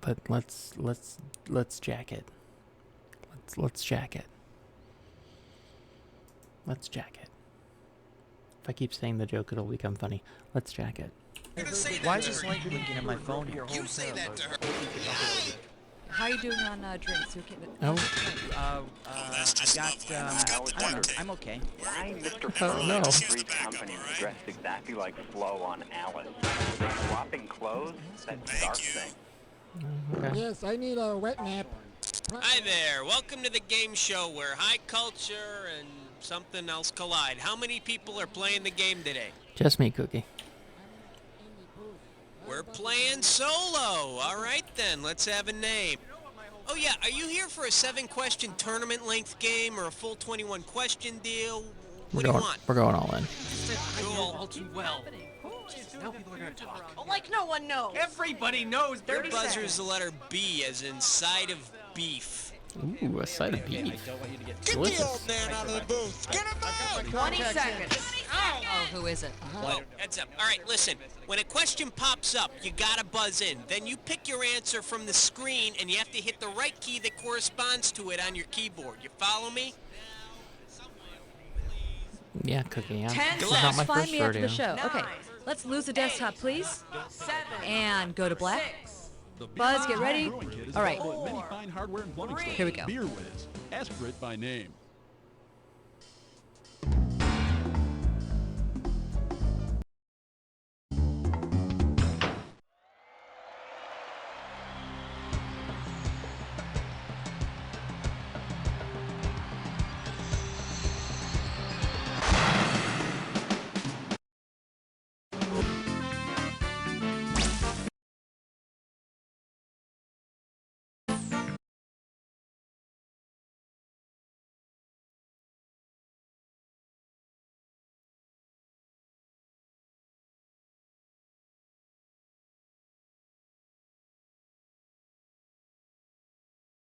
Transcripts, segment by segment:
But let's jack it. Let's jack it. Let's jack it. If I keep saying the joke, it'll become funny. Let's jack it. Why is this light blinking on my phone here? You say that to her. How are you doing on drinks? Okay, Oh. I'm okay. Why Mr. Oh, no. Three companies dressed exactly like Flo on Alice? Swapping clothes? That's dark thing. Okay. Yes, I need a wet nap. Hi there. Welcome to the game show where high culture and something else collide. How many people are playing the game today? Just me, Cookie. We're playing solo. All right, then. Let's have a name. Oh, yeah. Are you here for a 7-question tournament-length game or a full 21-question deal? What do you want? We're going all in. Cool. All too well. Now people are gonna talk. Oh, like no one knows. Everybody knows. Your buzzer is the letter B, as in side of beef. Ooh, a side of beef. Get the Delicious. old man out of the booth. Get him out. 20 seconds. Oh, who is it? Heads up. All right, listen. When a question pops up, you gotta buzz in. Then you pick your answer from the screen, and you have to hit the right key that corresponds to it on your keyboard. You follow me? Yeah, Cookie. Yeah. 10 This is not my Find first me after rodeo. the show. Okay, let's lose the desktop, please. 7. And go to black. Buzz, get ready. All right. Many fine hardware and plumbing stores. Here we go. Beer Whiz. Ask for it by name.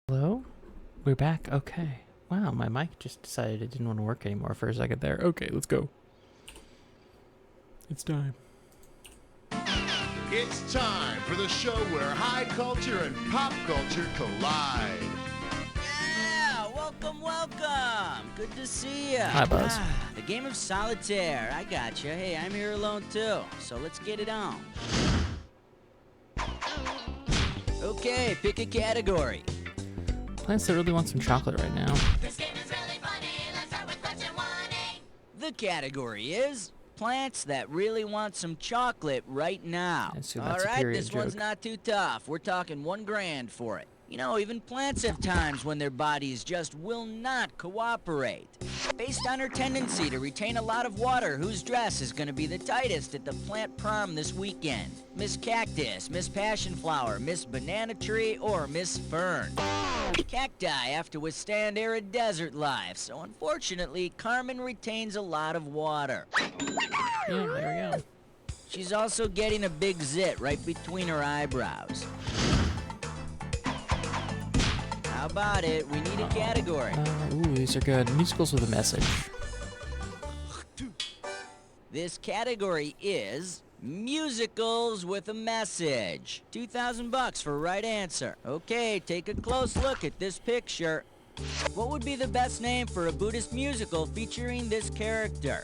Hello? We're back? Okay. Wow, my mic just decided it didn't want to work anymore for a second there. Okay, let's go. It's time. It's time for the show where high culture and pop culture collide. Yeah, welcome. Good to see ya. Hi, Buzz. The game of solitaire. I got you. Hey, I'm here alone too. So let's get it on. Okay, pick a category. Plants that really want some chocolate right now. This game is really funny. Let's start with question 1A. The category is plants that really want some chocolate right now. I assume All that's a right, period this one's joke. not too tough. We're talking $1,000 for it. You know, even plants have times when their bodies just will not cooperate. Based on her tendency to retain a lot of water, whose dress is going to be the tightest at the plant prom this weekend? Miss Cactus, Miss Passion Flower, Miss Banana Tree, or Miss Fern? Cacti have to withstand arid desert life, so unfortunately, Carmen retains a lot of water. Yeah, there we go. She's also getting a big zit right between her eyebrows. How about it? We need a category. Ooh, these are good. Musicals with a message. This category is musicals with a message. $2,000 for right answer. Okay, take a close look at this picture. What would be the best name for a Buddhist musical featuring this character?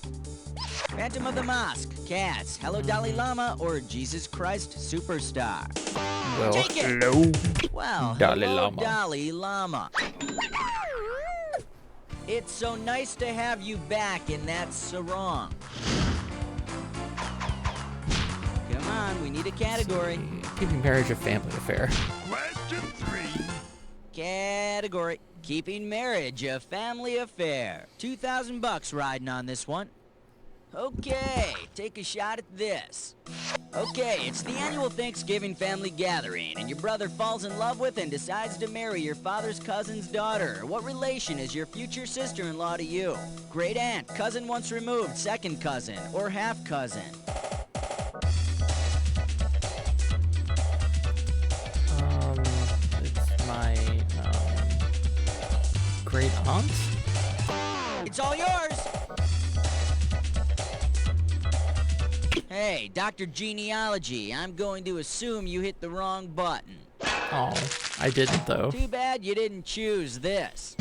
Phantom of the Mosque, Cats, Hello Dalai Lama, or Jesus Christ Superstar? Well, Take it. hello. Well, Dalai hello, Lama. Dalai Lama. It's so nice to have you back in that sarong. Come on, we need a category. Keeping marriage a family affair. Question 3. Category: keeping marriage a family affair. $2,000 riding on this one. Okay, take a shot at this. Okay, it's the annual Thanksgiving family gathering, and your brother falls in love with and decides to marry your father's cousin's daughter. What relation is your future sister-in-law to you? Great aunt, cousin once removed, second cousin, or half cousin? It's my, great aunt? It's all yours! Hey, Dr. Genealogy, I'm going to assume you hit the wrong button. Oh, I didn't though. Too bad you didn't choose this.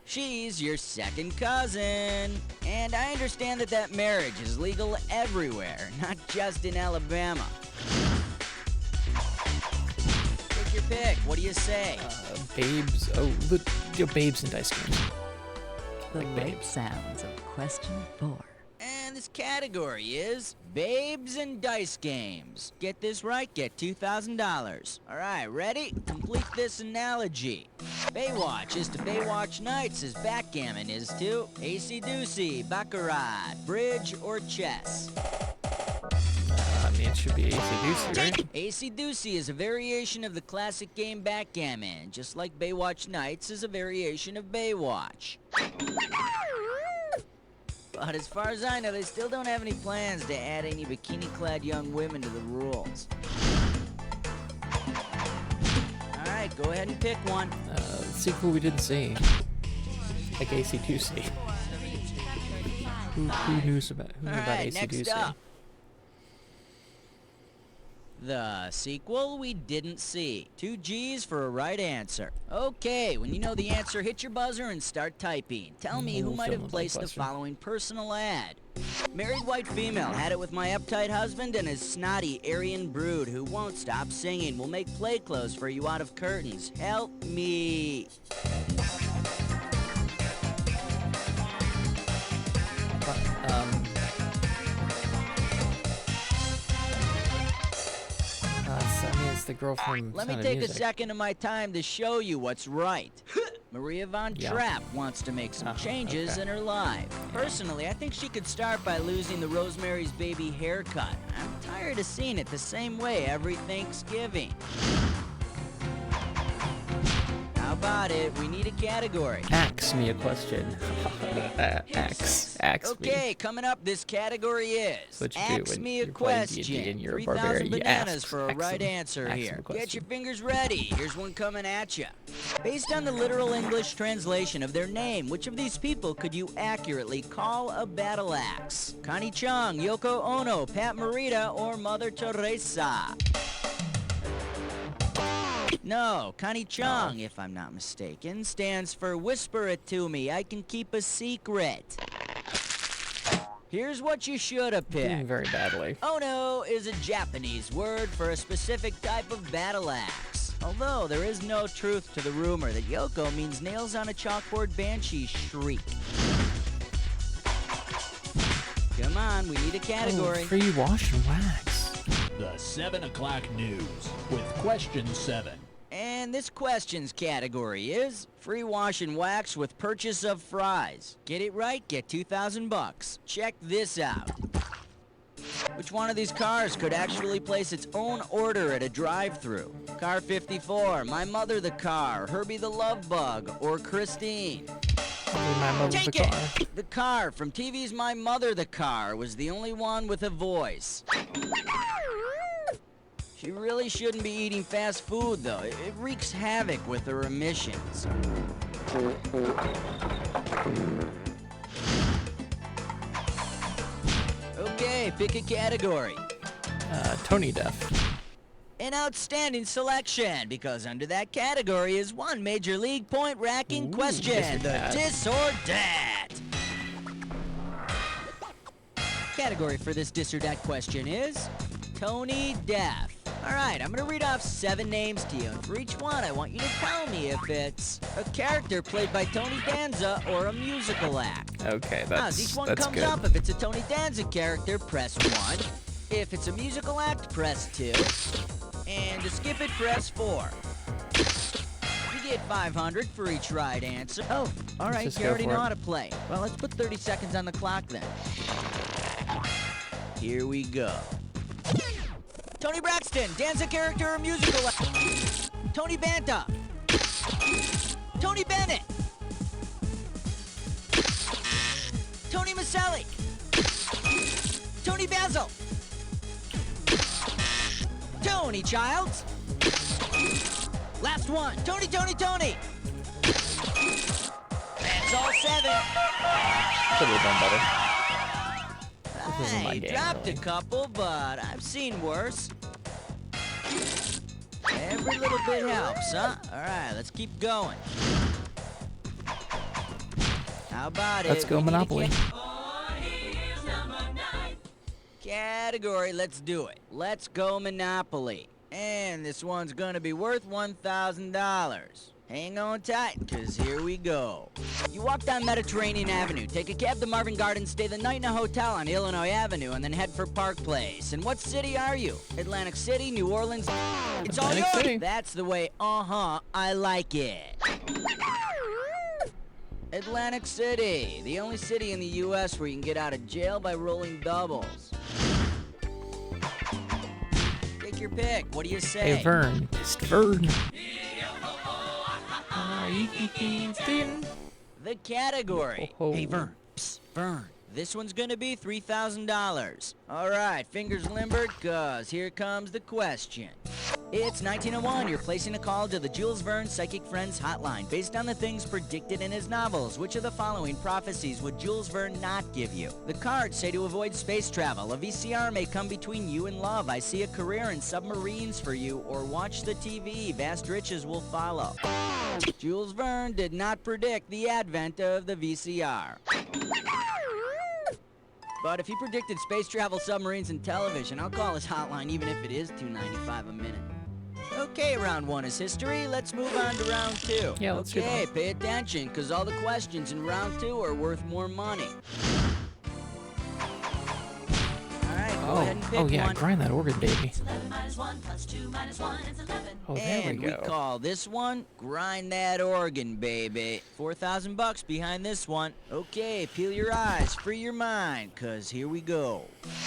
She's your second cousin. And I understand that marriage is legal everywhere, not just in Alabama. Take your pick. What do you say? Babes. Oh, babes and dice games. The Like light babes. sounds of question 4. And this category is Babes and Dice Games. Get this right, get $2,000. All right, ready? Complete this analogy. Baywatch is to Baywatch Nights as backgammon is to AC-doocy, baccarat, bridge, or chess. I mean, it should be AC/DC, right? AC-doocy is a variation of the classic game backgammon, just like Baywatch Nights is a variation of Baywatch. But as far as I know, they still don't have any plans to add any bikini-clad young women to the rules. Alright, go ahead and pick one. Sequel we didn't see. Like AC/DC. Who knew about Alright, AC/DC? next up. The sequel we didn't see. 2 G's for a right answer. Okay, when you know the answer, hit your buzzer and start typing. Tell me who We'll might fill in have the placed the question. following personal ad. Married white female, had it with my uptight husband and his snotty Aryan brood who won't stop singing. Will make play clothes for you out of curtains. Help me. I mean, it's the girl from Let me Sound of take a Music. second of my time to show you what's right. Maria Von Yeah. Trapp wants to make some changes okay. in her life. Personally, I think she could start by losing the Rosemary's Baby haircut. I'm tired of seeing it the same way every Thanksgiving. How about it? We need a category. Ax me a question. Ax me. Okay, coming up, this category is That's what you do Ask when Me a you're playing D&D Question. and you're a 3,000 barbarian. You bananas ask- for a ask right them- answer ask here. them a Get your question. fingers ready. Here's one coming at you. Based on the literal English translation of their name, which of these people could you accurately call a battle axe? Connie Chung, Yoko Ono, Pat Morita, or Mother Teresa? No, Connie Chung, if I'm not mistaken, stands for Whisper It To Me, I Can Keep a Secret. Here's what you should have Doing picked. very badly. Ono is a Japanese word for a specific type of battle axe. Although there is no truth to the rumor that Yoko means nails on a chalkboard banshee shriek. Come on, we need a category. Oh, free wash and wax. The 7 o'clock news with question 7. And this questions category is free wash and wax with purchase of fries. Get it right, get $2,000. Check this out. Which one of these cars could actually place its own order at a drive-thru? Car 54, My Mother the Car, Herbie the Love Bug, or Christine? My mother's the Take car. it! The car from TV's My Mother the Car was the only one with a voice. She really shouldn't be eating fast food, though. It wreaks havoc with her emissions. Okay, pick a category. Tony Deaf. An outstanding selection, because under that category is one major league point-racking question. this or The that. Dis or Dat. Category for this Dis or Dat question is Tony Deaf. All right, I'm going to read off 7 names to you, and for each one, I want you to tell me if it's a character played by Tony Danza or a musical act. Okay, Now, as each that's one that's comes good. up, if it's a Tony Danza character, press 1. If it's a musical act, press 2. And to skip it, press 4. You get 500 for each right answer. Oh, all right, just you go already for know it. how to play. Well, let's put 30 seconds on the clock then. Here we go. Tony Braxton, Danza character or musical act? Tony Banta. Tony Bennett. Tony Maselli. Tony Basil. Tony Childs. Last one. Tony. That's all 7. Could have done better. This isn't my I game, dropped really. a couple, but I've seen worse. Every little bit helps, huh? All right, let's keep going. How about it? Let's go We need a Monopoly. Category, let's do it. Let's go Monopoly. And this one's gonna be worth $1,000. Hang on tight, cause here we go. You walk down Mediterranean Avenue, take a cab to Marvin Gardens, stay the night in a hotel on Illinois Avenue, and then head for Park Place. And what city are you? Atlantic City, New Orleans? It's all Atlantic yours. City. That's the way, I like it. Atlantic City, the only city in the U.S. where you can get out of jail by rolling doubles. Take your pick. What do you say? Hey, Vern. It's Vern. The category. Oh. Hey, Vern. Psst, Vern. This one's gonna be $3,000. All right, fingers limbered, cause here comes the question. It's 1901. You're placing a call to the Jules Verne Psychic Friends hotline. Based on the things predicted in his novels, which of the following prophecies would Jules Verne not give you? The cards say to avoid space travel. A VCR may come between you and love. I see a career in submarines for you. Or watch the TV. Vast riches will follow. Jules Verne did not predict the advent of the VCR. But if he predicted space travel, submarines, and television, I'll call his hotline even if it is $2.95 a minute. Okay, round one is history. Let's move on to round two. Yeah, let's do Okay, that. pay attention, because all the questions in round two are worth more money. All right, go ahead and pick Oh yeah, one. grind that organ, baby. 11 minus 1 plus 2 minus 1 is 11. Oh, there And we go. we call this one Grind That Organ, baby. $4,000 behind this one. Okay, peel your eyes, free your mind, cause here we go.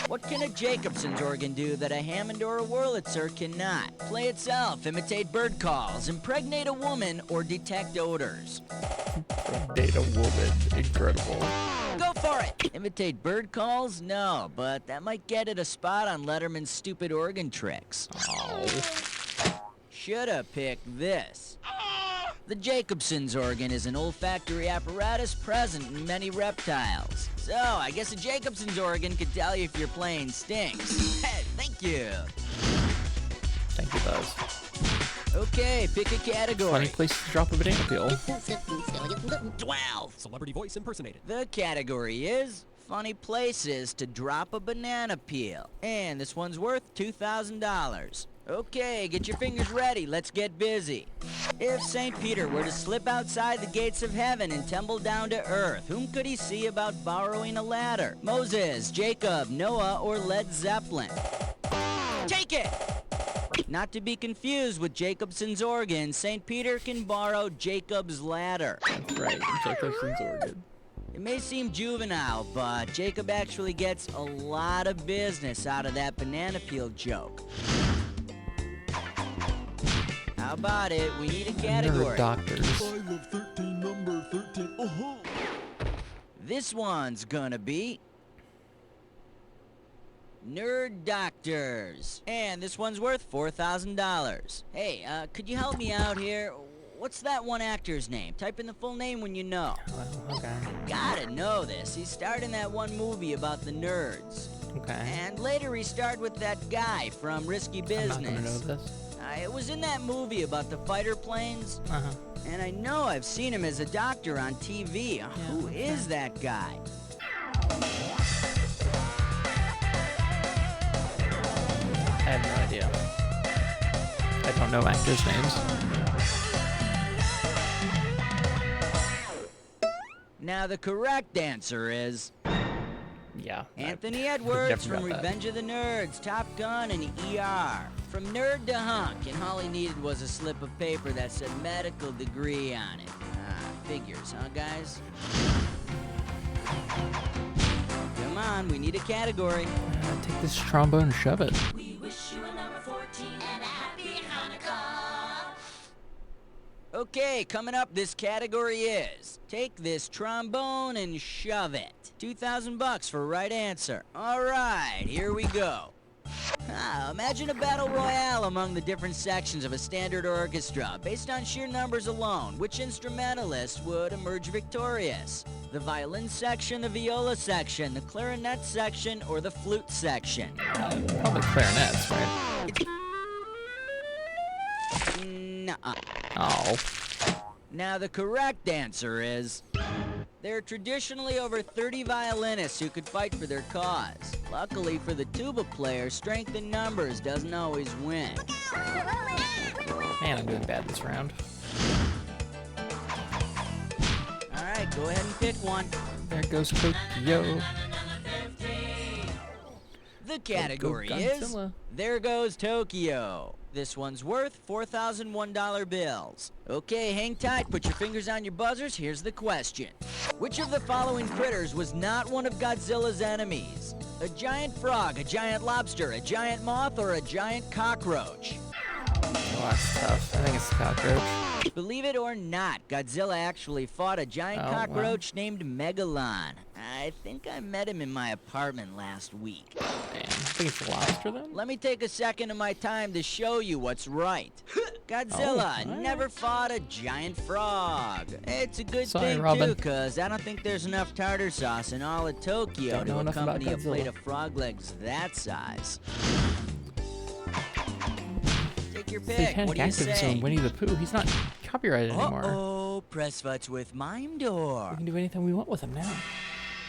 What can a Jacobson's organ do that a Hammond or a Wurlitzer cannot? Play itself, imitate bird calls, impregnate a woman, or detect odors. Data woman, incredible. Go for it! Imitate bird calls? No, but that might get it a spot on Letterman's stupid organ tricks. Oh. Shoulda picked this. The Jacobson's organ is an olfactory apparatus present in many reptiles. So, I guess a Jacobson's organ could tell you if your plane stinks. Thank you. Thank you, Buzz. Okay, pick a category. Funny place to drop a banana peel. 12. Celebrity voice impersonated. The category is funny places to drop a banana peel. And this one's worth $2,000. Okay, get your fingers ready. Let's get busy. If St. Peter were to slip outside the gates of heaven and tumble down to earth, whom could he see about borrowing a ladder? Moses, Jacob, Noah, or Led Zeppelin? Take it! Not to be confused with Jacobson's organ, St. Peter can borrow Jacob's ladder. That's right, Jacobson's organ. It may seem juvenile, but Jacob actually gets a lot of business out of that banana peel joke. How about it? We need a Nerd category. doctors. I love 13, number 13. This one's gonna be Nerd Doctors. And this one's worth $4,000. Hey, could you help me out here? What's that one actor's name? Type in the full name when you know. Well, okay. Gotta know this. He starred in that one movie about the nerds. Okay. And later he starred with that guy from Risky Business. I'm not gonna know this. It was in that movie about the fighter planes. Uh-huh. And I know I've seen him as a doctor on TV. Who is that guy? I have no idea. I don't know actors' names. Now the correct answer is Yeah. Anthony I Edwards never from got that. Revenge of the Nerds, Top Gun, and ER. From nerd to hunk, and all he needed was a slip of paper that said medical degree on it. Figures, huh, guys? Come on, we need a category. Take this trombone and shove it. We wish you a number 14 and a happy Hanukkah. Okay, coming up, this category is take this trombone and shove it. $2,000 for right answer. All right, here we go. Imagine a battle royale among the different sections of a standard orchestra. Based on sheer numbers alone, which instrumentalist would emerge victorious? The violin section, the viola section, the clarinet section, or the flute section? Probably clarinets, right? nuh-uh. Oh. Now the correct answer is... There are traditionally over 30 violinists who could fight for their cause. Luckily for the tuba player, strength in numbers doesn't always win. Man, I'm doing bad this round. Alright, go ahead and pick one. There goes Tokyo. The category There goes is... Godzilla. There Goes Tokyo. This one's worth $4,001 bills. Okay, hang tight, put your fingers on your buzzers, here's the question. Which of the following critters was not one of Godzilla's enemies? A giant frog, a giant lobster, a giant moth, or a giant cockroach? Oh, that's tough. I think it's the cockroach. Believe it or not, Godzilla actually fought a giant Oh, wow. cockroach named Megalon. I think I met him in my apartment last week. Damn. I think it's the lobster then? Let me take a second of my time to show you what's right. Godzilla Oh, never fought a giant frog. It's a good Sorry, thing, Robin. too, because I don't think there's enough tartar sauce in all of Tokyo Don't know to enough about accompany a plate Godzilla. of frog legs that size. Take your pick. What Satanic do you activism say? on Winnie the Pooh. He's not copyrighted anymore. Uh-oh, press futs with Mime Door. We can do anything we want with him now.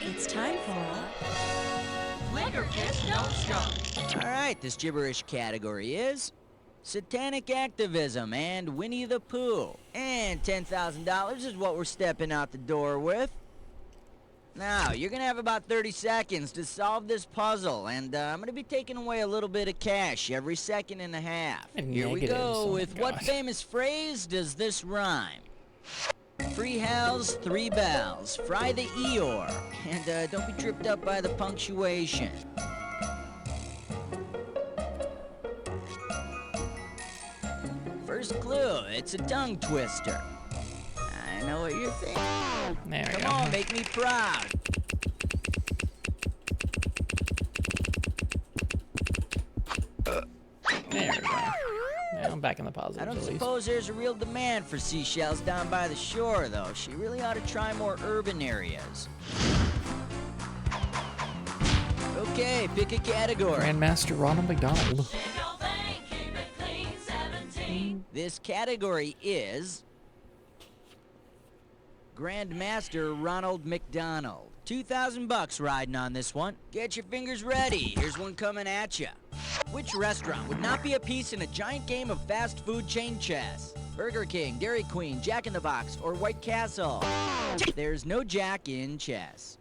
It's time for Liquor Kiss Don't Stop. All right, this gibberish category is satanic activism and Winnie the Pooh. And $10,000 is what we're stepping out the door with. Now, you're going to have about 30 seconds to solve this puzzle, and I'm going to be taking away a little bit of cash every second and a half. And Here we negatives, go oh my with what God. famous phrase does this rhyme? Three hells, three bells. Fry the Eeyore. And don't be tripped up by the punctuation. First clue, it's a tongue twister. I know what you're thinking. There we Come go. on, make me proud. There we go. Now I'm back in the positive I don't at least. suppose there's a real demand for seashells down by the shore, though. She really ought to try more urban areas. Okay, pick a category. Grandmaster Ronald McDonald. This category is Grandmaster Ronald McDonald. $2,000 riding on this one. Get your fingers ready. Here's one coming at you. Which restaurant would not be a piece in a giant game of fast food chain chess? Burger King, Dairy Queen, Jack in the Box, or White Castle? There's no Jack in chess.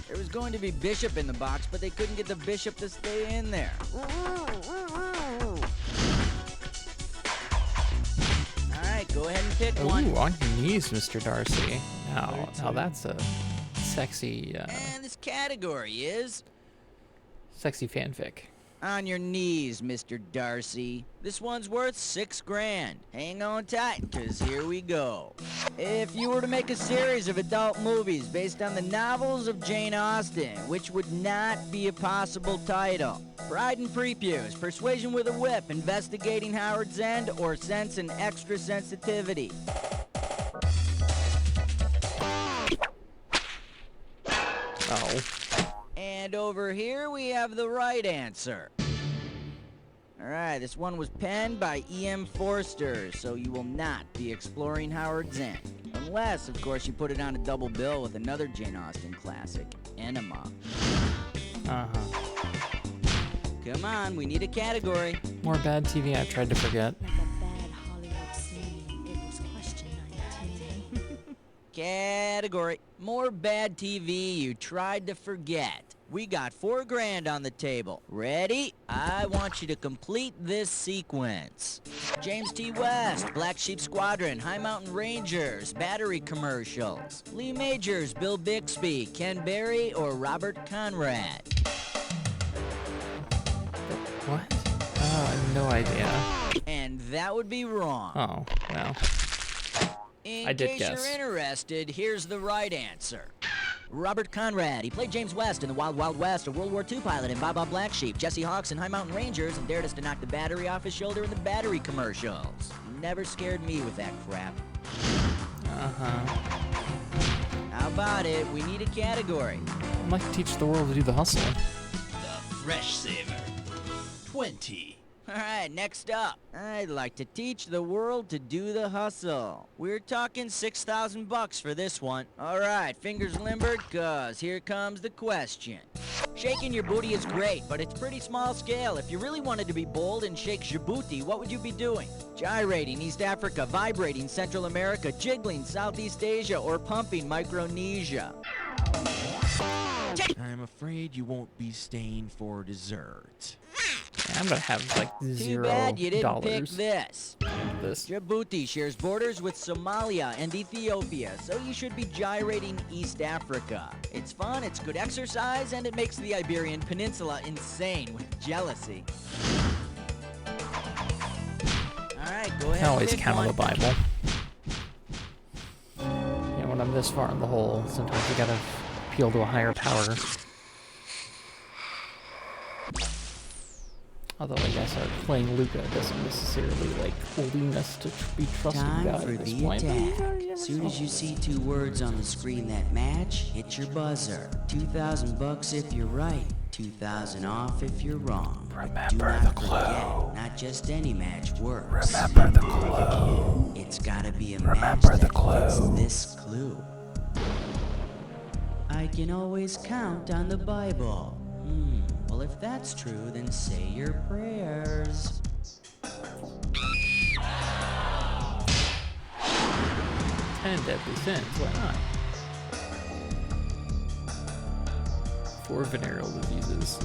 There was going to be Bishop in the box, but they couldn't get the Bishop to stay in there. Alright, go ahead and pick one. Ooh, on your knees, Mr. Darcy. Now that's a sexy, And this category is sexy fanfic. On your knees, Mr. Darcy. This one's worth $6,000. Hang on tight, cause here we go. If you were to make a series of adult movies based on the novels of Jane Austen, which would not be a possible title? Pride and Prepuce, Persuasion with a Whip, Investigating Howard's End, or Sense and Extra Sensitivity? Oh. And over here we have the right answer. Alright, this one was penned by E.M. Forster, so you will not be exploring Howard's End. Unless, of course, you put it on a double bill with another Jane Austen classic, Enema. Uh-huh. Come on, we need a category. More bad TV I've tried to forget. like a bad Hollywood scene. It was question 19. Category. More bad TV you tried to forget. We got $4,000 on the table. Ready? I want you to complete this sequence. James T. West, Black Sheep Squadron, High Mountain Rangers, battery commercials. Lee Majors, Bill Bixby, Ken Berry, or Robert Conrad. What? Oh, I have no idea. And that would be wrong. Oh, well. In I did case guess. you're interested, here's the right answer. Robert Conrad. He played James West in The Wild Wild West, a World War II pilot in Bob Bob Black Sheep, Jesse Hawks in High Mountain Rangers, and dared us to knock the battery off his shoulder in the battery commercials. Never scared me with that crap. Uh-huh. How about it? We need a category. I'd like to teach the world to do the hustle. The Fresh Saver. 20. Alright, next up. I'd like to teach the world to do the hustle. We're talking $6,000 for this one. Alright, fingers limbered, cause here comes the question. Shaking your booty is great, but it's pretty small scale. If you really wanted to be bold and shake Djibouti, what would you be doing? Gyrating East Africa, vibrating Central America, jiggling Southeast Asia, or pumping Micronesia? I'm afraid you won't be staying for dessert. Yeah, I'm gonna have like Too bad you didn't pick $0 this. This. Djibouti shares borders with Somalia and Ethiopia, so you should be gyrating East Africa. It's fun, it's good exercise, and it makes the Iberian Peninsula insane with jealousy. Alright, go I ahead. can always pick count on one. the Bible. Yeah, when I'm this far in the hole, sometimes you gotta appeal to a higher power. Although I guess playing Luca doesn't necessarily like lean us to be trusting Time God for at this the point. attack. As soon as you see two words on the screen that match, hit your buzzer. $2,000 if you're right, 2,000 off if you're wrong. Do not forget, not just any match works. Remember the clue. It's gotta be a match that fits this clue. I can always count on the Bible. Well, if that's true, then say your prayers. 10 deadly sins, why not? 4 venereal diseases.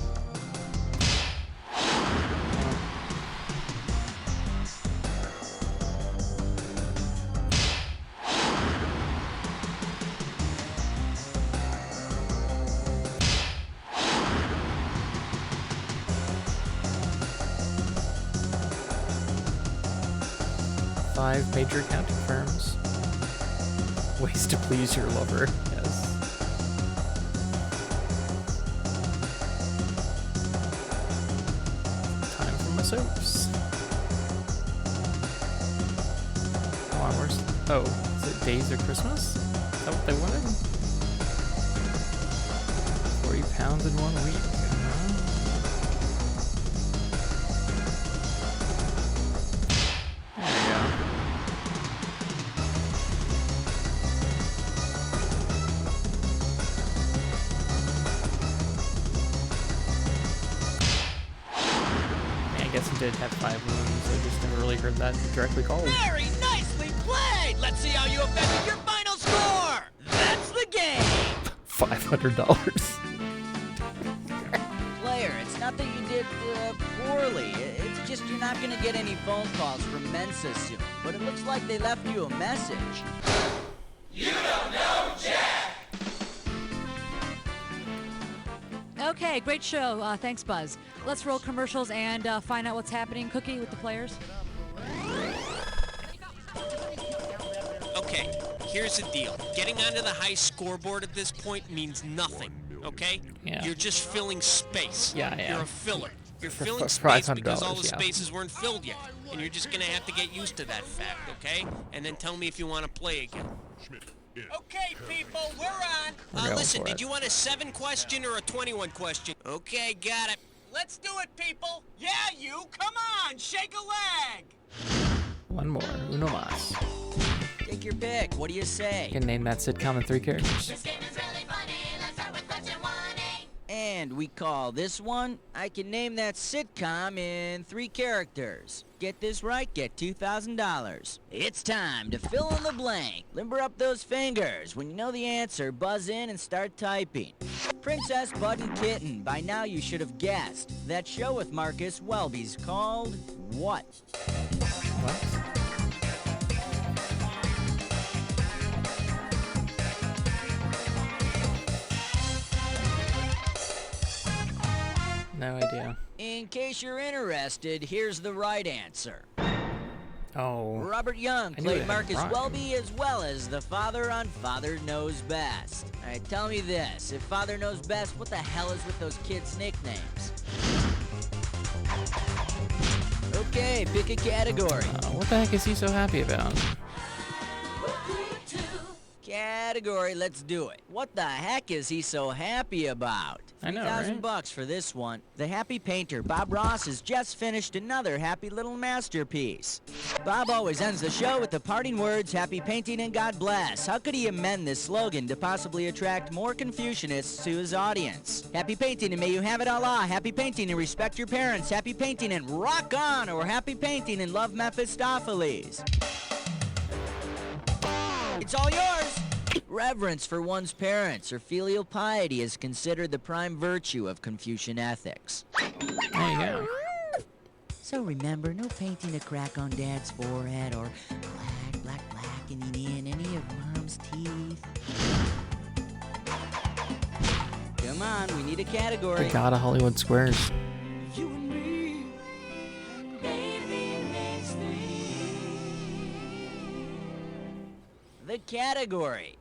Five major accounting firms. Ways to please your lover, yes. Time for my soaps. Come on, where's... Oh, is it Days of Christmas? Is that what they wanted? 40 pounds in 1 week. There you go. I guess he did have 5 wounds. I just never really heard that directly called. Very nicely played! Let's see how you affected your final score! That's the game! $500. Player, it's not that you did poorly. It's just you're not gonna get any phone calls from Mensa soon. But it looks like they left you a message. Okay, great show. Thanks, Buzz. Let's roll commercials and find out what's happening. Cookie with the players. Okay, here's the deal. Getting onto the high scoreboard at this point means nothing, okay? Yeah. You're just filling space. Yeah, I am. You're a filler. You're For filling $500, space because all the yeah. spaces weren't filled yet. And you're just gonna have to get used to that fact, okay? And then tell me if you want to play again. Okay, people, we're on. We're going Listen, for did it. you want a 7 question or a 21 question? Okay, got it. Let's do it, people. Yeah, you. Come on, shake a leg. One more. Uno mas. Take your pick. What do you say? You can name that sitcom in 3 characters. This game is really funny. Let's start with question 1A. And we call this one, I can name that sitcom in 3 characters. Get this right, get $2,000. It's time to fill in the blank. Limber up those fingers. When you know the answer, buzz in and start typing. Princess Bud and Kitten. By now you should have guessed. That show with Marcus Welby's called what? What? No idea. In case you're interested, here's the right answer. Oh. Robert Young I knew it played had Marcus rhyme. Welby as well as the father on Father Knows Best. Alright, tell me this. If Father Knows Best, what the hell is with those kids' nicknames? Okay, pick a category. What the heck is he so happy about? Category, let's do it. What the heck is he so happy about? I know, 3,000 right? bucks for this one. The happy painter, Bob Ross, has just finished another happy little masterpiece. Bob always ends the show with the parting words, happy painting and God bless. How could he amend this slogan to possibly attract more Confucianists to his audience? Happy painting and may you have it Allah. Happy painting and respect your parents. Happy painting and rock on, or happy painting and love Mephistopheles. It's all yours! Reverence for one's parents or filial piety is considered the prime virtue of Confucian ethics. There you go. So remember, no painting a crack on Dad's forehead or blackening in any of Mom's teeth. Come on, we need a category. The god of Hollywood Squares. You and me, baby, makes The category.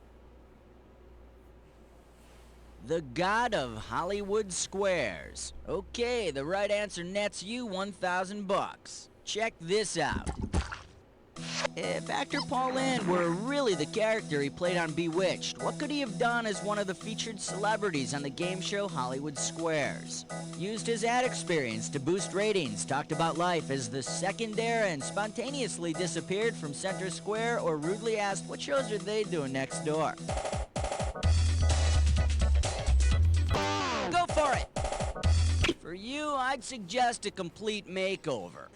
The god of Hollywood Squares. Okay, the right answer nets you 1,000 bucks. Check this out. If actor Paul Lynde were really the character he played on Bewitched, what could he have done as one of the featured celebrities on the game show Hollywood Squares? Used his ad experience to boost ratings, talked about life as the second heir, and spontaneously disappeared from center square or rudely asked what shows are they doing next door. Go for it! For you, I'd suggest a complete makeover.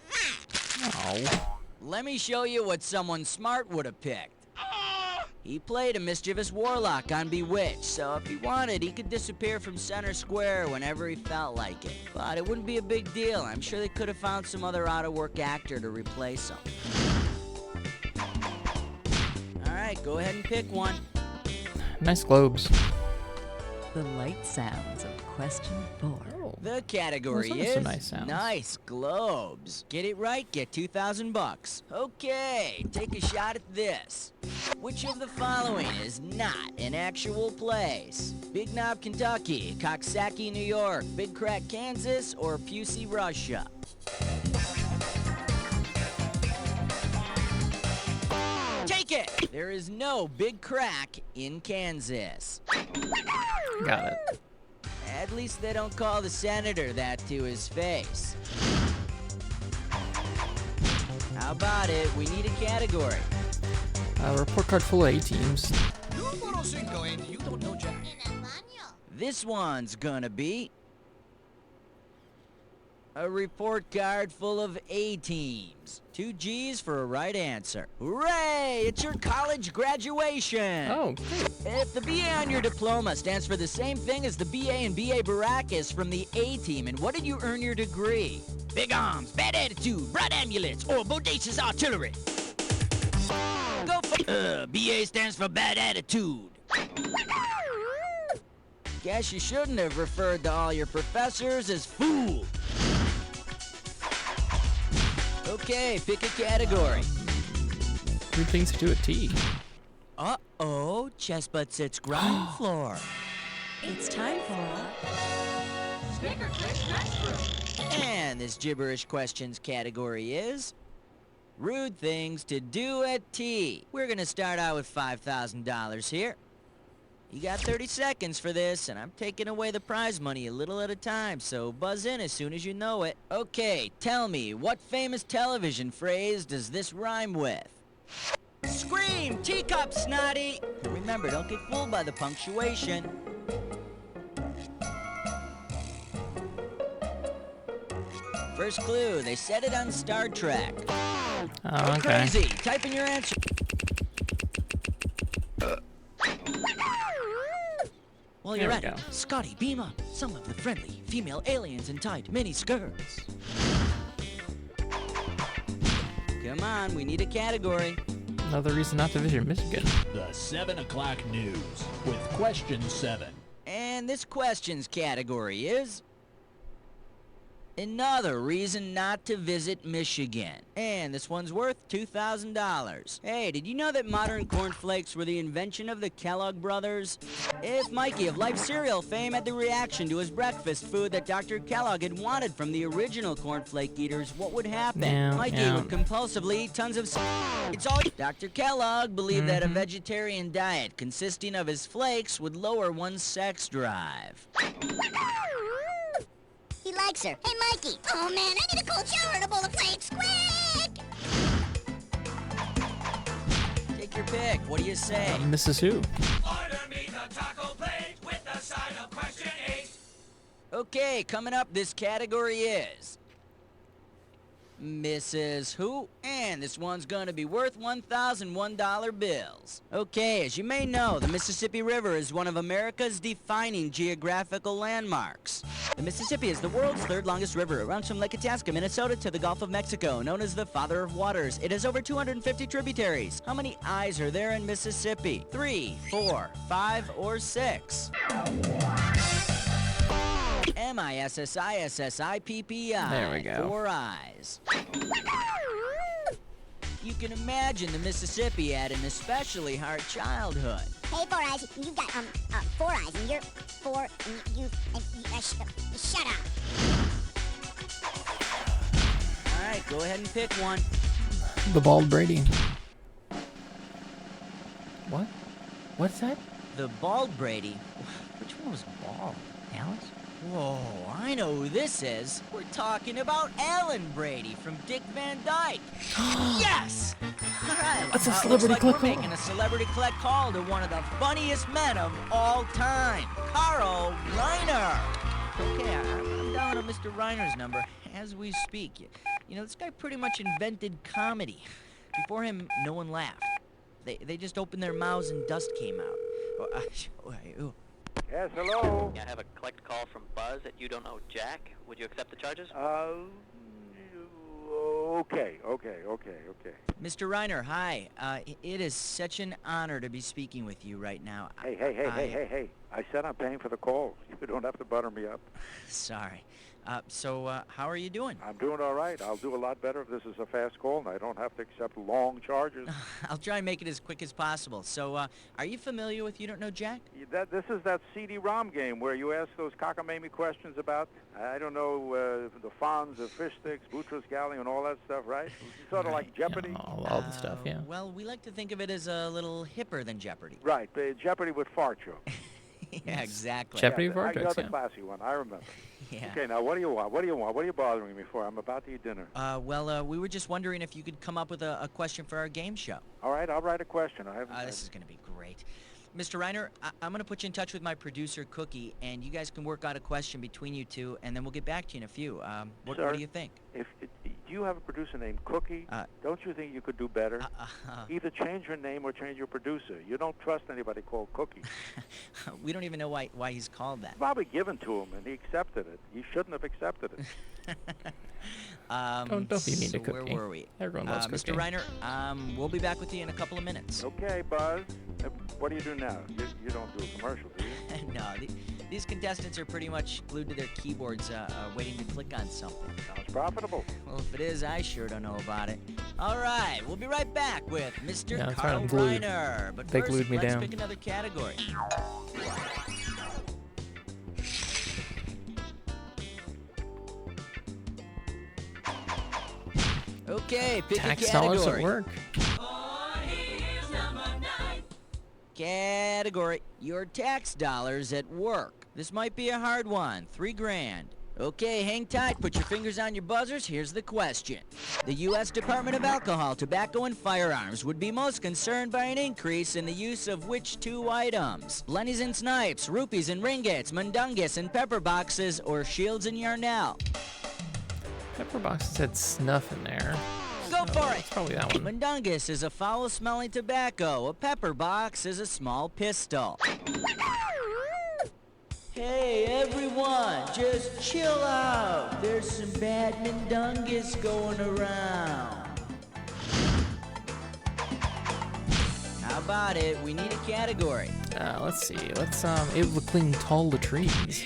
Oh. Let me show you what someone smart would have picked. He played a mischievous warlock on Bewitched, so if he wanted, he could disappear from center square whenever he felt like it. But it wouldn't be a big deal. I'm sure they could have found some other out-of-work actor to replace him. Alright, go ahead and pick one. Nice globes. The light sounds of question 4. The category Those are is some nice sounds. nice globes. Get it right, get 2,000 bucks. Okay, take a shot at this. Which of the following is not an actual place? Big Knob, Kentucky, Coxsackie, New York, Big Crack, Kansas, or Pusey, Russia? Take it! There is no Big Crack in Kansas. Got it. At least they don't call the senator that to his face. How about it? We need a category. Report card full of A-teams. This one's gonna be a report card full of A-teams. 2 G's for a right answer. Hooray! It's your college graduation! Oh, great. If the BA on your diploma stands for the same thing as the BA and BA Baracus from the A-team, and what did you earn your degree? Big arms, bad attitude, bright amulets, or bodacious artillery? Go for BA stands for bad attitude. Guess you shouldn't have referred to all your professors as fools. Okay, pick a category. Weird things to do at tea. Uh-oh, chest butt sits ground floor. It's time for Snicker Click Restroom. And this gibberish questions category is rude things to do at tea. We're gonna start out with $5,000 here. You got 30 seconds for this, and I'm taking away the prize money a little at a time, so buzz in as soon as you know it. Okay, tell me, what famous television phrase does this rhyme with? Scream! Teacup, snotty! And remember, don't get fooled by the punctuation. First clue, they said it on Star Trek. Oh, okay. Crazy! Type in your answer. Well, you're There at we it. go. Scotty, beam up. Some of the friendly female aliens in tight mini skirts. Come on, we need a category. Another reason not to visit Michigan. The 7 o'clock news with question 7. And this questions category is Another reason not to visit Michigan. And this one's worth $2,000. Hey, did you know that modern cornflakes were the invention of the Kellogg brothers? If Mikey of Life cereal fame had the reaction to his breakfast food that Dr. Kellogg had wanted from the original cornflake eaters, what would happen? Yeah, Mikey yeah. would compulsively eat tons of It's all Dr. Kellogg believed that a vegetarian diet consisting of his flakes would lower one's sex drive. He likes her. Hey, Mikey. Oh, man, I need a cold shower and a bowl of flakes. Quick! Take your pick. What do you say? Mrs. Who? Order me the taco plate with the side of question 8. Okay, coming up, this category is Mrs. Who? And this one's gonna be worth $1,001 bills. Okay, as you may know, the Mississippi River is one of America's defining geographical landmarks. The Mississippi is the world's third longest river. It runs from Lake Itasca, Minnesota to the Gulf of Mexico, known as the Father of Waters. It has over 250 tributaries. How many I's are there in Mississippi? 3, 4, 5, or 6? Mississippi. There we go. 4 I's. You can imagine the Mississippi had an especially hard childhood. Hey, Four Eyes, you've got, 4 eyes, and you're 4, and shut up. All right, go ahead and pick one. The Bald Brady. What? What's that? The Bald Brady. Which one was bald? Alice? Whoa, I know who this is. We're talking about Alan Brady from Dick Van Dyke. Yes! All right. That's a looks celebrity like click we're call. making a celebrity collect call to one of the funniest men of all time, Carl Reiner. Okay, I'm down on Mr. Reiner's number as we speak. You know, this guy pretty much invented comedy. Before him, no one laughed. They just opened their mouths and dust came out. Yes, hello. I have a collect call from Buzz at You Don't Know Jack. Would you accept the charges? Okay. Mr. Reiner, hi. It is such an honor to be speaking with you right now. Hey. I said I'm paying for the call. You don't have to butter me up. Sorry. So, how are you doing? I'm doing all right. I'll do a lot better if this is a fast call and I don't have to accept long charges. I'll try and make it as quick as possible. So, are you familiar with You Don't Know Jack? This is that CD-ROM game where you ask those cockamamie questions about, I don't know, the Fonz, the fish sticks, Boutros Ghali, and all that stuff, right? Sort of like Jeopardy. Yeah, all the stuff, yeah. Well, we like to think of it as a little hipper than Jeopardy. Right, Jeopardy with fart jokes. Yeah, exactly. Jeopardy with fart You're jokes, the yeah. classy one, I remember. Yeah. Okay, now what do you want? What are you bothering me for? I'm about to eat dinner. Well, we were just wondering if you could come up with a question for our game show. All right, I'll write a question. This is going to be great. Mr. Reiner, I'm going to put you in touch with my producer, Cookie, and you guys can work out a question between you two, and then we'll get back to you in a few. What do you think? Do you have a producer named Cookie? Don't you think you could do better? Either change your name or change your producer. You don't trust anybody called Cookie. We don't even know why he's called that. Probably given to him, and he accepted it. He shouldn't have accepted it. Don't be mean to Cookie. Where were we? Everyone loves Cookie. Mr. Reiner, we'll be back with you in a couple of minutes. Okay, Buzz. What do you do now? You don't do a commercial, do you? No, these contestants are pretty much glued to their keyboards, waiting to click on something. Sounds profitable. Well, if it is, I sure don't know about it. All right, we'll be right back with Mr. Yeah, that's Carl right, I'm glued. Reiner. But They first, glued me let's down. pick another category. Okay, pick Tax a category. dollars at work. Category, your tax dollars at work. This might be a hard one. $3,000. Okay, hang tight. Put your fingers on your buzzers. Here's the question. The U.S. Department of Alcohol, Tobacco, and Firearms would be most concerned by an increase in the use of which 2 items? Blennies and Snipes, Rupees and Ringgits, Mundungus and Pepper Boxes, or Shields and Yarnell? Pepper boxes had snuff in there. Go for it! It's probably that one. Mundungus is a foul-smelling tobacco. A pepper box is a small pistol. Hey, everyone, just chill out. There's some bad Mundungus going around. How about it? We need a category. Let's see. Let's able to cling tall to trees.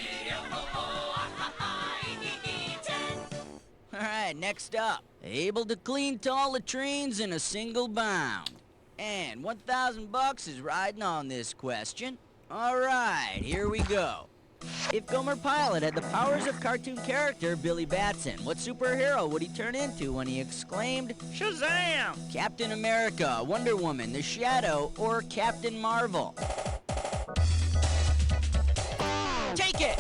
next up, able to clean tall latrines in a single bound. And 1,000 bucks is riding on this question. All right, here we go. If Gomer Pyle had the powers of cartoon character Billy Batson, what superhero would he turn into when he exclaimed, Shazam! Captain America, Wonder Woman, The Shadow, or Captain Marvel? Take it!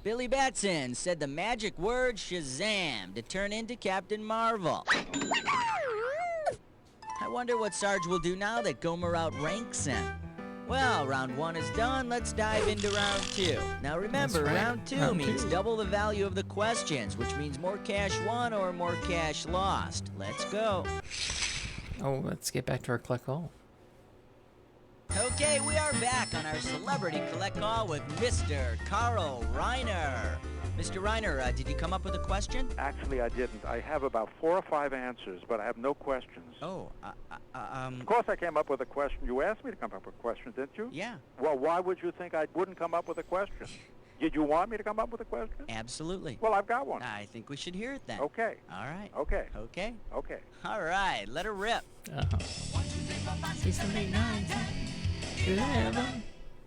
Billy Batson said the magic word Shazam to turn into Captain Marvel. I wonder what Sarge will do now that Gomer outranks him. Well, round 1 is done. Let's dive into round 2. Now remember, right. round 2 Round means 2. double the value of the questions, which means more cash won or more cash lost. Let's go. Oh, let's get back to our collect all. Okay, we are back on our celebrity collect call with Mr. Carl Reiner. Mr. Reiner, did you come up with a question? Actually, I didn't. I have about 4 or 5 answers, but I have no questions. Oh, Of course I came up with a question. You asked me to come up with a question, didn't you? yeah, Well, why would you think I wouldn't come up with a question? Did you want me to come up with a question? absolutely. Well, I've got one. I think we should hear it then. Okay. All right. Okay. Okay. Okay. All right, let her rip. 6, 7, 8, 9, 10, 11.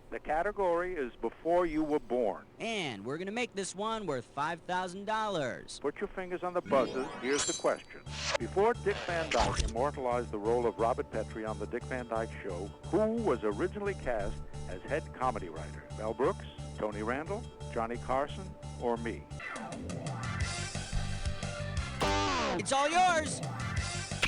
The category is before you were born. And we're going to make this one worth $5,000. Put your fingers on the buzzers. Here's the question. Before Dick Van Dyke immortalized the role of Robert Petrie on The Dick Van Dyke Show, who was originally cast as head comedy writer? Mel Brooks, Tony Randall, Johnny Carson, or me? It's all yours.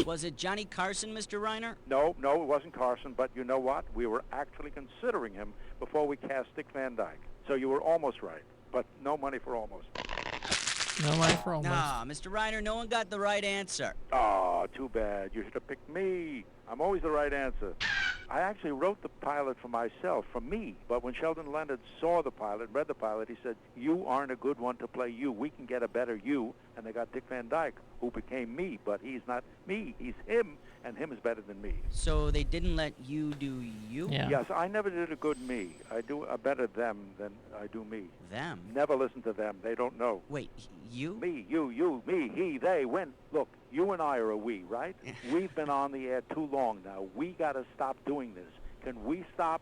Was it Johnny Carson, Mr. Reiner? No, it wasn't Carson, but you know what? We were actually considering him before we cast Dick Van Dyke. So you were almost right, but no money for almost. No money for almost. Nah, Mr. Reiner, no one got the right answer. Oh, too bad. You should have picked me. I'm always the right answer. I actually wrote the pilot for myself, for me. But when Sheldon Leonard saw the pilot, read the pilot, he said, you aren't a good one to play you. We can get a better you. And they got Dick Van Dyke, who became me. But he's not me. He's him, and him is better than me. So they didn't let you do you? Yeah. Yes, I never did a good me. I do a better them than I do me. Them? Never listen to them. They don't know. Wait, you? Me, you, me, he, they, when. Look, you and I are a we, right? We've been on the air too long now. We got to stop doing this. Can we stop?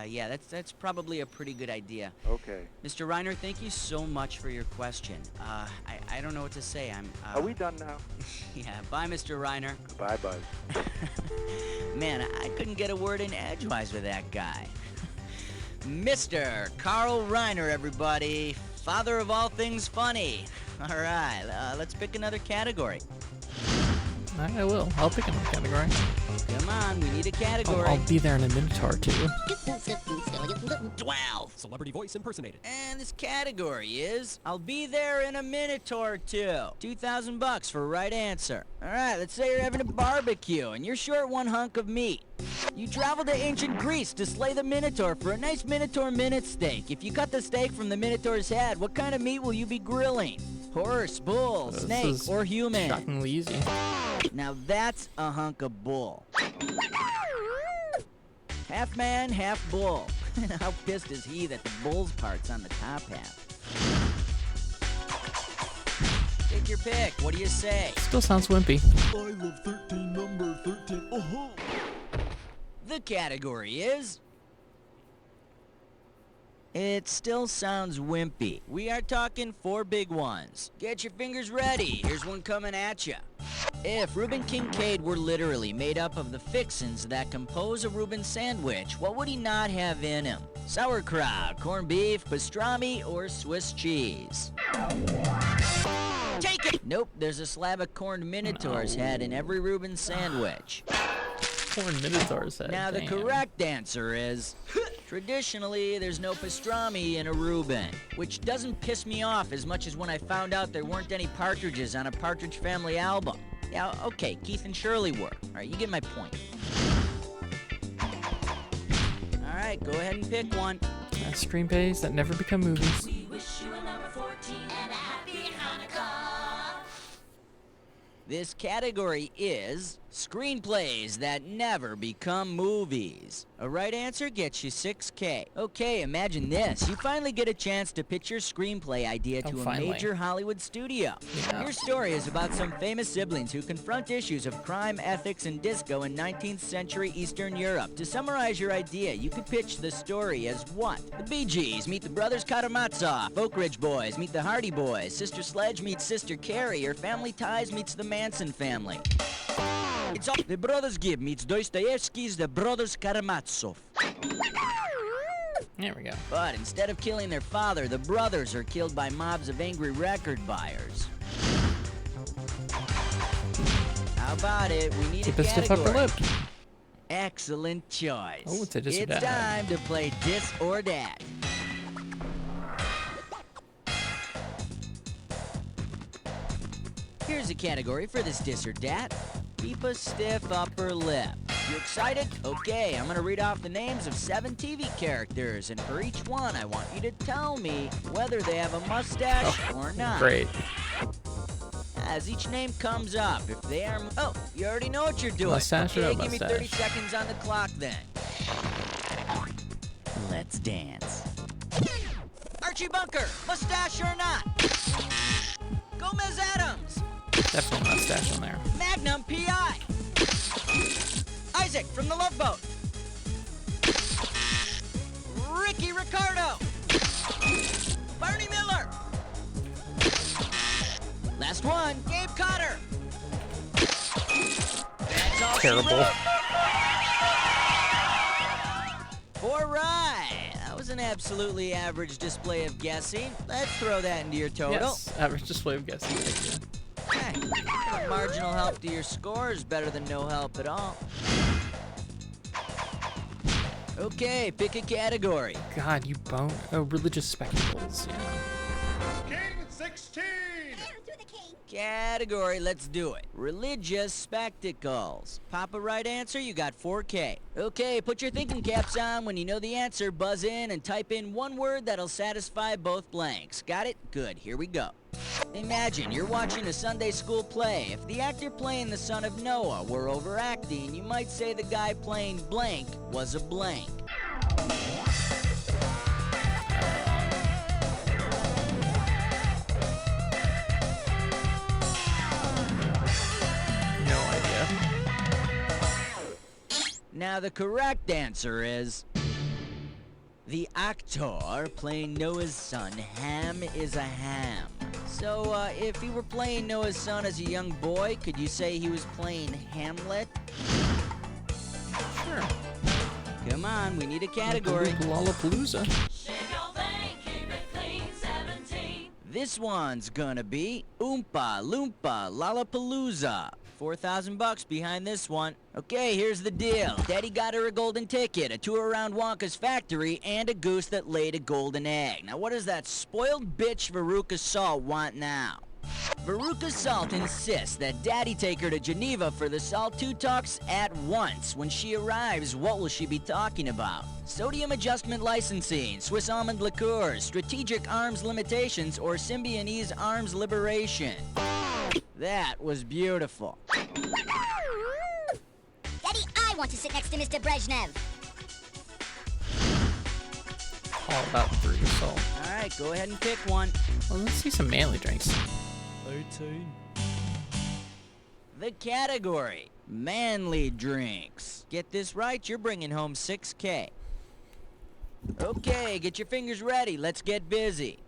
Yeah, that's probably a pretty good idea. Okay. Mr. Reiner, thank you so much for your question. I don't know what to say. Are we done now? Yeah, bye, Mr. Reiner. Bye, Buzz. Man, I couldn't get a word in edgewise with that guy. Mr. Carl Reiner, everybody. Father of all things funny. All right, let's pick another category. I will. I'll pick another category. Come on, we need a category. I'll be there in a minute or two. 12. Celebrity voice impersonated. And this category is, I'll be there in a minute or two. 2,000 bucks for right answer. All right, let's say you're having a barbecue and you're short one hunk of meat. You travel to ancient Greece to slay the Minotaur for a nice Minotaur minute steak. If you cut the steak from the Minotaur's head, what kind of meat will you be grilling? Horse, bull, snake, or human? Shockingly easy. Now that's a hunk of bull. Half man, half bull. How pissed is he that the bull's part's on the top half? Take your pick. What do you say? Still sounds wimpy. I love 13, number 13. Uh-huh. The category is... It still sounds wimpy. We are talking 4 big ones. Get your fingers ready. Here's one coming at you. If Reuben Kincaid were literally made up of the fixins that compose a Reuben sandwich, what would he not have in him? Sauerkraut, corned beef, pastrami, or Swiss cheese? Take it! Nope, there's a slab of corned Minotaur's head in every Reuben sandwich. Corn Minotaur's head. Now, the damn. correct answer is... Traditionally, there's no pastrami in a Reuben, which doesn't piss me off as much as when I found out there weren't any partridges on a Partridge Family album. Yeah, okay, Keith and Shirley were. All right, you get my point. All right, go ahead and pick one. Screenplays that never become movies. We wish you a number 14 and a happy Hanukkah. This category is... Screenplays that never become movies. A right answer gets you 6K. Okay, imagine this. You finally get a chance to pitch your screenplay idea to a finally. major Hollywood studio. Yeah. Your story is about some famous siblings who confront issues of crime, ethics, and disco in 19th century Eastern Europe. To summarize your idea, you could pitch the story as what? The Bee Gees meet the Brothers Karamazov. Oak Ridge Boys meet the Hardy Boys. Sister Sledge meets Sister Carrie. Or Family Ties meets the Manson family. It's all the Brothers Gibb meets Dostoevsky's The Brothers Karamazov. There we go. But instead of killing their father, the brothers are killed by mobs of angry record buyers. How about it? We need Keep a a stiff upper category. lip. Excellent choice. Oh, it's a dis or It's dat. time to play Dis or Dat. Here's a category for this Dis or Dat. Keep a stiff upper lip. You excited? Okay, I'm gonna read off the names of 7 TV characters, and for each one, I want you to tell me whether they have a mustache or not. Great. As each name comes up, if they are... Oh, you already know what you're doing. Mustache or okay, no give me 30 mustache? seconds on the clock then. Let's dance. Archie Bunker, mustache or not? Gomez Adams, Definitely mustache on there. Magnum P.I. Isaac from The Love Boat. Ricky Ricardo. Barney Miller. Last one, Gabe Cotter. That's all she Terrible. wrote. All right, that was an absolutely average display of guessing. Let's throw that into your total. Yes, average display of guessing. Thank you. Okay. A marginal help to your score is better than no help at all. Okay, pick a category. God, you bone. Oh, religious spectacles. Yeah. King 16! Category, let's do it. Religious spectacles. Pop a right answer, you got 4K. Okay, put your thinking caps on. When you know the answer, buzz in and type in one word that'll satisfy both blanks. Got it? Good, here we go. Imagine you're watching a Sunday school play. If the actor playing the son of Noah were overacting, you might say the guy playing blank was a blank. No idea. Now the correct answer is... The actor playing Noah's son, Ham, is a ham. So, if he were playing Noah's son as a young boy, could you say he was playing Hamlet? Sure. Come on, we need a category. Lollapalooza. This one's gonna be Oompa Loompa Lollapalooza. $4,000 behind this one. Okay, here's the deal. Daddy got her a golden ticket, a tour around Wonka's factory, and a goose that laid a golden egg. Now what does that spoiled bitch Veruca Salt want now? Veruca Salt insists that Daddy take her to Geneva for the Salt 2 talks at once. When she arrives, what will she be talking about? Sodium adjustment licensing, Swiss almond liqueurs, strategic arms limitations, or Symbionese arms liberation? That was beautiful. Daddy, I want to sit next to Mr. Brezhnev. All about Veruca Salt. All right, go ahead and pick one. Well, let's see some manly drinks. 18. The category, manly drinks. Get this right, you're bringing home 6K. Okay, get your fingers ready. Let's get busy.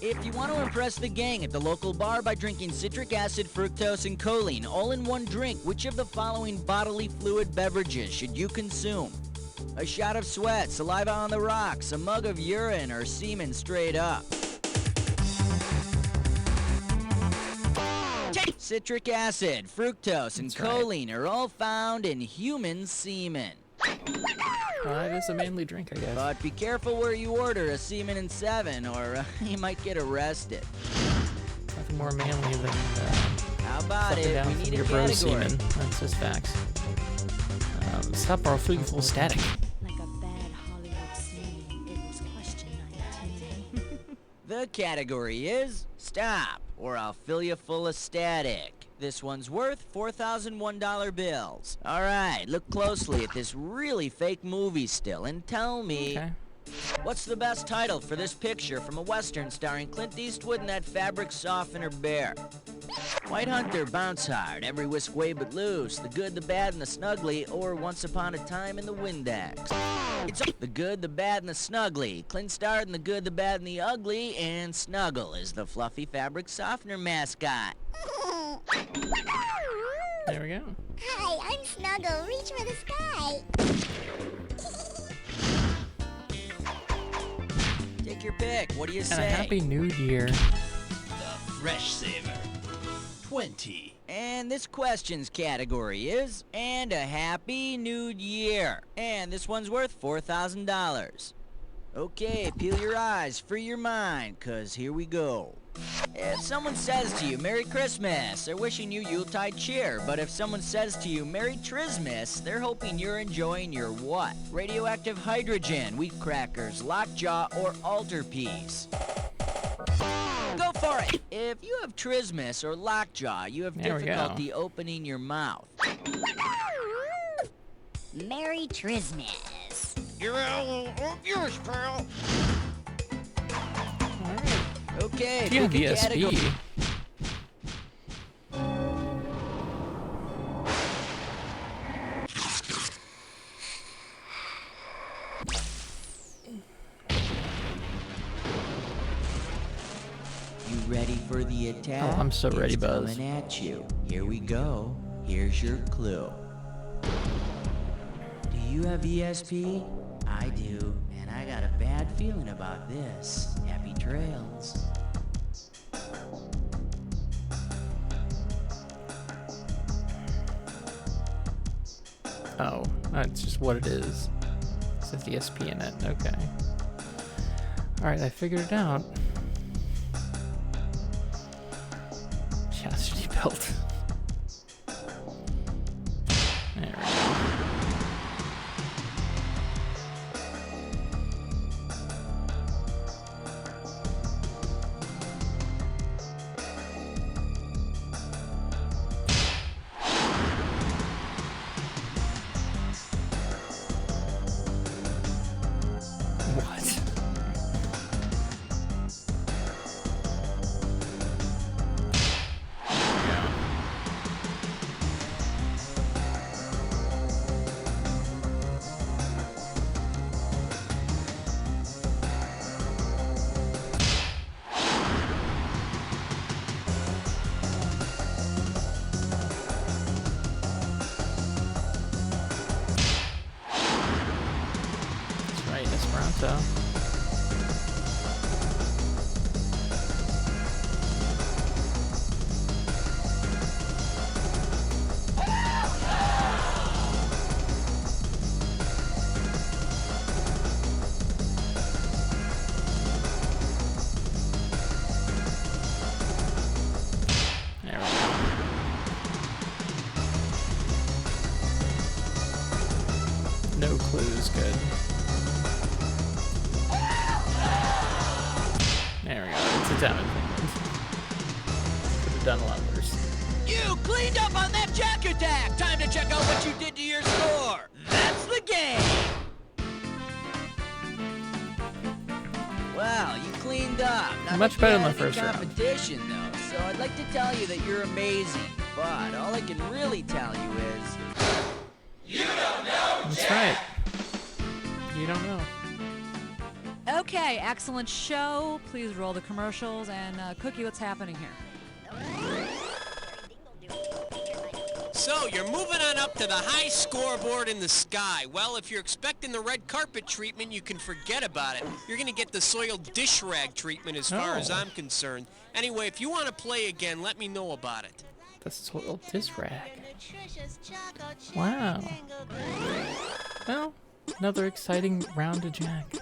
If you want to impress the gang at the local bar by drinking citric acid, fructose, and choline all in one drink, which of the following bodily fluid beverages should you consume? A shot of sweat, saliva on the rocks, a mug of urine, or semen straight up? Citric acid, fructose, and That's right. choline are all found in human semen. It is a manly drink, I guess. But be careful where you order a semen and 7, or you might get arrested. Nothing more manly than How about sucking it? down We from need a your bro category. semen. That's just facts. Stop or I'll fill you full of static. Like a bad Hollywood scene, it was question 19. The category is stop, or I'll fill you full of static. This one's worth $4,001 bills. All right, look closely at this really fake movie still and tell me... Okay. What's the best title for this picture from a Western starring Clint Eastwood and that fabric softener bear? White Hunter, Bounce Hard, Every Whisk Way But Loose, The Good, the Bad, and the Snuggly, or Once Upon a Time in the Windex. It's The Good, the Bad, and the Snuggly. Clint starred in The Good, the Bad, and the Ugly, and Snuggle is the fluffy fabric softener mascot. There we go. Hi, I'm Snuggle. Reach for the sky. Take your pick. What do you And say? a happy new year. The Fresh Saver. 20. And this questions category is, and a happy new year. And this one's worth $4,000. Okay, peel your eyes, free your mind, 'cause here we go. If someone says to you, Merry Christmas, they're wishing you Yuletide cheer. But if someone says to you, Merry Trismas, they're hoping you're enjoying your what? Radioactive hydrogen, wheat crackers, lockjaw, or altarpiece. Go for it! If you have trismus or lockjaw, you have There we go. difficulty opening your mouth. Merry Trismas. You're yours, pal. Okay, Do you have pick a ESP? category. You ready for the attack? Oh, I'm so ready, It's Buzz. coming at you. Here we go. Here's your clue. Do you have ESP? I do, and I got a bad feeling about this. Happy trails. Oh, that's just what it is. It says ESP in it. Okay. Alright, I figured it out. Chastity belt. There we go. What? That's right, Esperanto. There we go. No clues, good. There we go. It's a town in Finland. Could have done a lot worse. You cleaned up on that jack attack! Time to check out what you did to your score! That's the game! Wow, you cleaned up. Not Much like better you than had the any first round. competition, though, so I'd like to tell you that you're amazing. But all I can really tell you is... You don't know That's Jack. right. You don't know. Okay, excellent show. Please roll the commercials. And Cookie, what's happening here? So, you're moving on up to the high scoreboard in the sky. Well, if you're expecting the red carpet treatment, you can forget about it. You're going to get the soiled dish rag treatment as far as Oh. I'm concerned. Anyway, if you want to play again, let me know about it. The soiled disc rag. Wow. Well, another exciting round to Jack.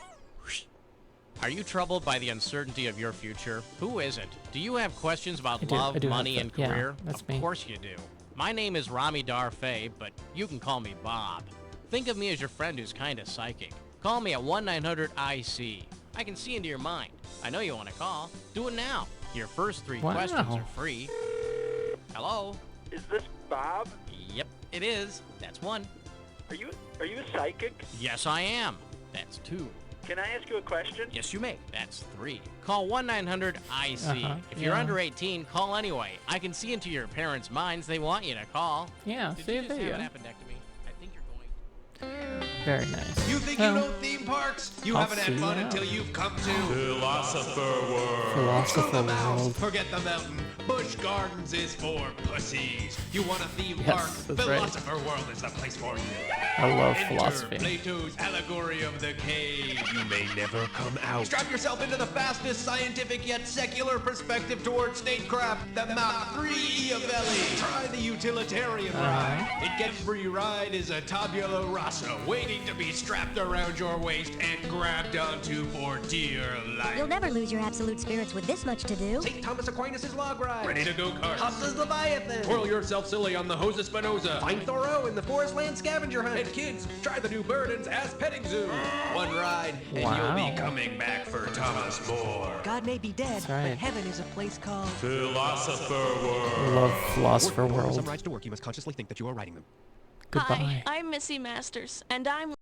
Are you troubled by the uncertainty of your future? Who isn't? Do you have questions about I do love, have money, that. and Yeah, career? that's Of me. course you do. My name is Rami Darfay, but you can call me Bob. Think of me as your friend who's kinda psychic. Call me at 1-900-IC. I can see into your mind. I know you want to call. Do it now. Your first 3 Wow. questions are free. Hello? Is this Bob? Yep, it is. That's one. Are you a psychic? Yes, I am. That's two. Can I ask you a question? Yes, you may. That's three. Call 1-900-IC. If you're yeah. under 18, call anyway. I can see into your parents' minds. They want you to call. Yeah, Did see, you just there you have go. an appendectomy? I think you're going... Very nice. You think Well, you know theme parks? You I'll haven't had see fun now. until you've come to Philosopher World. Philosopher Screw the mouse. World. Forget the mountain. Busch Gardens is for pussies. You want a theme Yes, park? that's right. Philosopher World is the place for you. I love Enter philosophy. Plato's allegory of the cave. You may never come out. Strap yourself into the fastest scientific yet secular perspective towards statecraft, the Mach 3 Iavelli. Try the utilitarian ride. It Get Free Ride is a tabula rasa waiting to be strapped around your waist and grabbed onto for dear life. You'll never lose your absolute spirits with this much to do. St. Thomas Aquinas' log ride. Ready to go kart. Husses Leviathan. Twirl yourself silly on the Hose Spinoza. Find Thoreau in the Forest Land Scavenger Hunt. And kids, try the new Burden's Ass Petting Zoo. One ride, and Wow. you'll be coming back for Thomas More. God may be dead, That's right. but heaven is a place called... Philosopher World. Love Philosopher World. Some rides to work, you must consciously think that you are riding them. Goodbye. Hi, I'm Missy Masters, and I'm